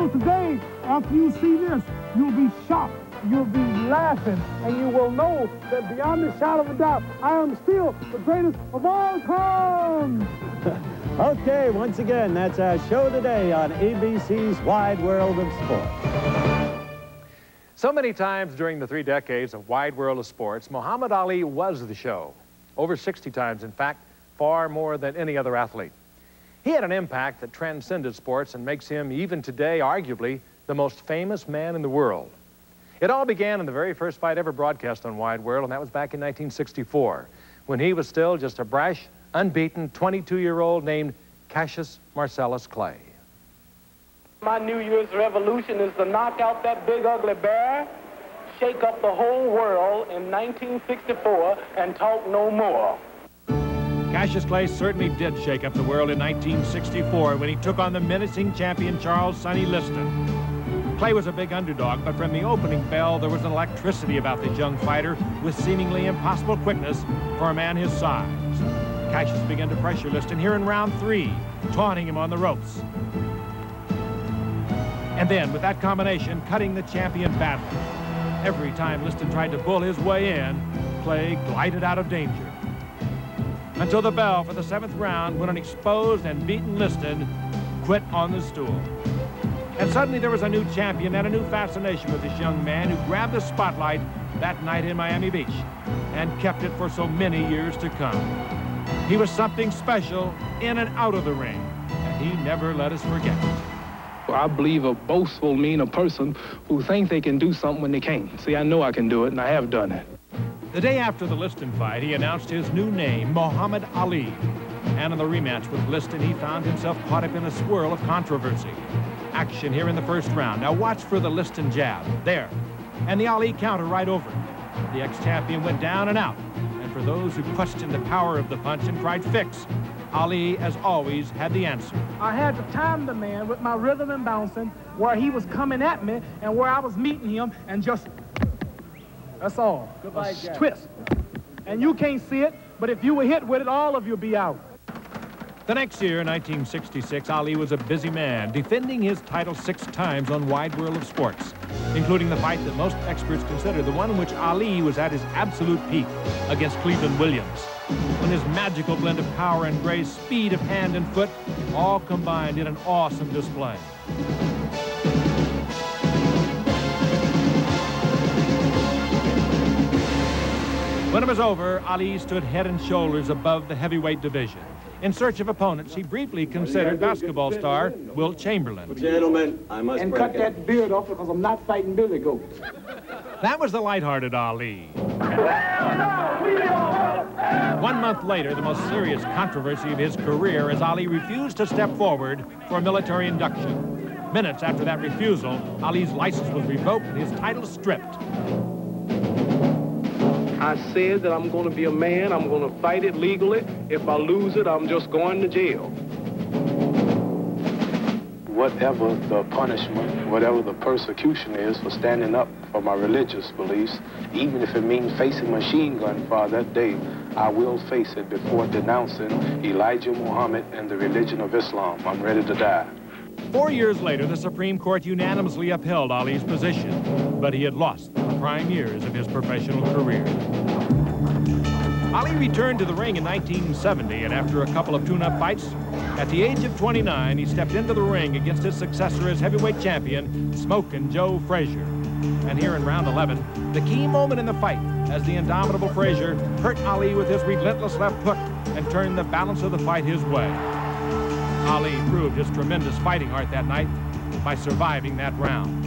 today, after you see this, you'll be shocked, you'll be laughing, and you will know that beyond the shadow of a doubt, I am still the greatest of all time. Okay, once again, that's our show today on ABC's Wide World of Sport. So many times during the 3 decades of Wide World of Sports, Muhammad Ali was the show. Over 60 times, in fact, far more than any other athlete. He had an impact that transcended sports and makes him, even today, arguably, the most famous man in the world. It all began in the very first fight ever broadcast on Wide World, and that was back in 1964, when he was still just a brash, unbeaten 22-year-old named Cassius Marcellus Clay. My New Year's revolution is to knock out that big ugly bear, shake up the whole world in 1964, and talk no more. Cassius Clay certainly did shake up the world in 1964 when he took on the menacing champion Charles Sonny Liston. Clay was a big underdog, but from the opening bell, there was an electricity about this young fighter with seemingly impossible quickness for a man his size. Cassius began to pressure Liston here in round 3, taunting him on the ropes. And then, with that combination, cutting the champion badly. Every time Liston tried to bull his way in, Clay glided out of danger. Until the bell for the 7th round, when an exposed and beaten Liston quit on the stool. And suddenly there was a new champion and a new fascination with this young man who grabbed the spotlight that night in Miami Beach and kept it for so many years to come. He was something special in and out of the ring, and he never let us forget it. I believe a boastful mean a person who thinks they can do something when they can't. See, I know I can do it, and I have done it. The day after the Liston fight, he announced his new name, Muhammad Ali. And in the rematch with Liston, he found himself caught up in a swirl of controversy. Action here in the first round. Now watch for the Liston jab. There. And the Ali counter right over it. The ex-champion went down and out. And for those who questioned the power of the punch and cried fix, Ali, as always, had the answer. I had to time the man with my rhythm and bouncing where he was coming at me and where I was meeting him, and just, that's all. Goodbye, Jack. Twist. And you can't see it, but if you were hit with it, all of you'll be out. The next year, 1966, Ali was a busy man, defending his title 6 times on Wide World of Sports, including the fight that most experts consider the one in which Ali was at his absolute peak against Cleveland Williams, when his magical blend of power and grace, speed of hand and foot, all combined in an awesome display. When it was over, Ali stood head and shoulders above the heavyweight division. In search of opponents, he briefly considered basketball star Wilt Chamberlain. Gentlemen, I must and cut that beard off because I'm not fighting Billy Goat. That was the lighthearted Ali. 1 month later, the most serious controversy of his career as Ali refused to step forward for military induction. Minutes after that refusal, Ali's license was revoked and his title stripped. I said that I'm going to be a man, I'm going to fight it legally. If I lose it, I'm just going to jail. Whatever the punishment, whatever the persecution is for standing up for my religious beliefs, even if it means facing machine gun fire that day, I will face it before denouncing Elijah Muhammad and the religion of Islam. I'm ready to die. 4 years later, the Supreme Court unanimously upheld Ali's position, but he had lost the prime years of his professional career. Ali returned to the ring in 1970, and after a couple of tune-up fights, at the age of 29, he stepped into the ring against his successor as heavyweight champion, Smokin' Joe Frazier. And here in round 11, the key moment in the fight, as the indomitable Frazier hurt Ali with his relentless left hook and turned the balance of the fight his way. Ali proved his tremendous fighting art that night by surviving that round.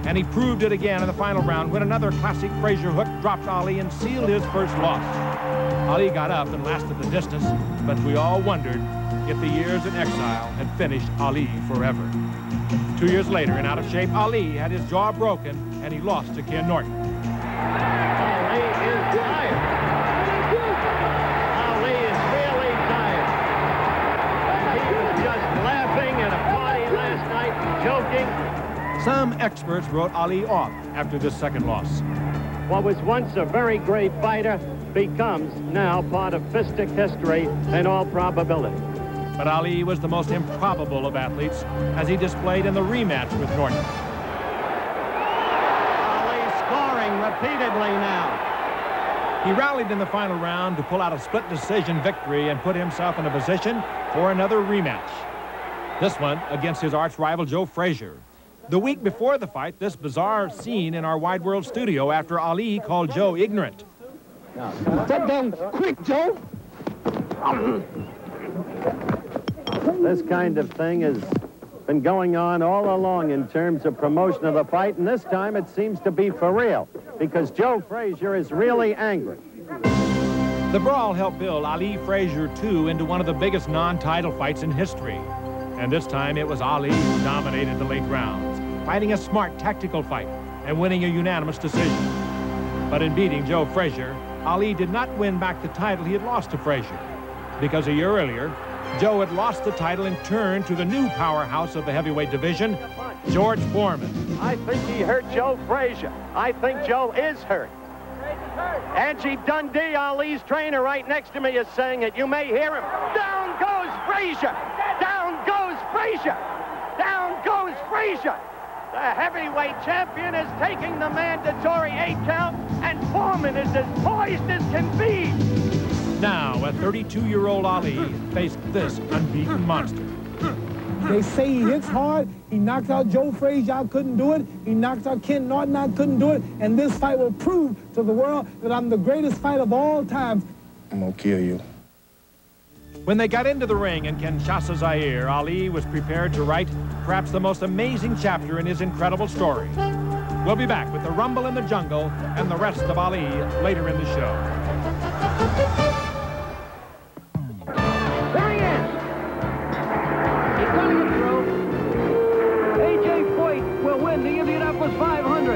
And he proved it again in the final round when another classic Frazier hook dropped Ali and sealed his first loss. Ali got up and lasted the distance, but we all wondered if the years in exile had finished Ali forever. 2 years later, and out of shape, Ali had his jaw broken and he lost to Ken Norton. Ali is tired. Ali is really tired. And he was just laughing at a party last night, joking. Some experts wrote Ali off after this second loss. What was once a very great fighter becomes now part of fistic history in all probability. But Ali was the most improbable of athletes, as he displayed in the rematch with Norton. Ali scoring repeatedly now. He rallied in the final round to pull out a split decision victory and put himself in a position for another rematch. This one against his arch rival Joe Frazier. The week before the fight, this bizarre scene in our Wide World studio after Ali called Joe ignorant. Sit down quick, Joe. This kind of thing has been going on all along in terms of promotion of the fight, and this time it seems to be for real, because Joe Frazier is really angry. The brawl helped build Ali Frazier II into one of the biggest non-title fights in history. And this time it was Ali who dominated the late rounds, fighting a smart tactical fight and winning a unanimous decision. But in beating Joe Frazier, Ali did not win back the title he had lost to Frazier, because a year earlier, Joe had lost the title and turned to the new powerhouse of the heavyweight division, George Foreman. I think he hurt Joe Frazier. I think Joe is hurt. Angie Dundee, Ali's trainer, right next to me is saying it. You may hear him. Down goes Frazier! Down goes Frazier! Down goes Frazier! The heavyweight champion is taking the mandatory 8 count, and Foreman is as poised as can be. Now, a 32-year-old Ali faced this unbeaten monster. They say he hits hard. He knocked out Joe Frazier. I couldn't do it. He knocked out Ken Norton. I couldn't do it. And this fight will prove to the world that I'm the greatest fighter of all time. I'm gonna kill you. When they got into the ring in Kinshasa, Zaire, Ali was prepared to write perhaps the most amazing chapter in his incredible story. We'll be back with the Rumble in the Jungle and the rest of Ali later in the show. There he is. He's running a throw. A.J. Foyt will win the Indianapolis 500.